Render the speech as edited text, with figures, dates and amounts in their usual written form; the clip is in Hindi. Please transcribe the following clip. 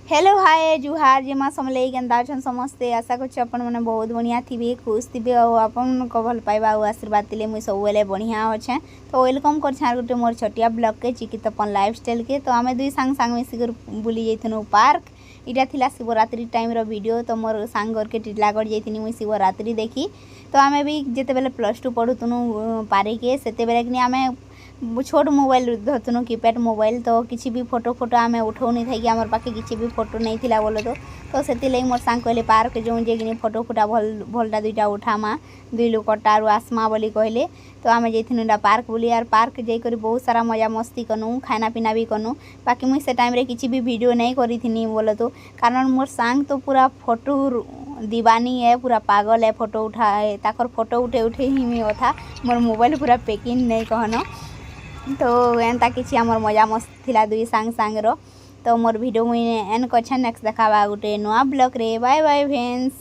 हेलो हाय जुहार जेमा समले केन्ता अछन समस्ते आशा करछ अपन माने बहुत बढ़िया थिबे खुश थिबे और अपन को भल पाइबा और आशीर्वाद दिले मुई सब बेले बढ़िया अच्छे। तो वेलकम करछा गुटे मोर छोटिया ब्लॉग के चिकितपन लाइफस्टाइल के। तो आमे दुई सांग सांग मिसी कर बुली जैथनु पार्क। इटा थिला शिवरात्रि टाइम रो वीडियो। तो मोर सांग घर के टिटलागढ़ जैथिनी मुई शिवरात्रि देखी। तो आमे भी जेते बेले +2 पढुतनु पारी के सेते बेले कि आमे छोट मोबाइल धरतुनु कीपैड मोबाइल। तो किसी भी फोटो आम उठाऊ नहीं थी आम पाखे किसी भी फोटो नहीं थिला बोलो तो से लगे मोर सांग कहले पार्क जो जे फोटो फुटा भलटा दुईटा उठामा दुई लोकटा आसमा बोली कहले। तो आम जाइनु पार्क बोली यार पार्क जाकर बहुत सारा मजा मस्ती कनु खाना पीना भी कनु। बाकी मुझे से टाइम रे किसी भी वीडियो नहीं करी थी बोलो तो कारण मोर सांग तो पूरा फोटो दीवानी है पूरा पागल है फोटो उठाए ताकर फोटो उठे उठे ही मैं था मोर मोबाइल पूरा पैकिंग नहीं कहना। तो एंता किसी आमर मजा मस्ती थिला दुई सांग सांग रो। तो मोर वीडियो मुझे एंड कर नेक्स्ट देखा गोटे नुआ ब्लॉग रे बाय बाय फ्रेंड्स।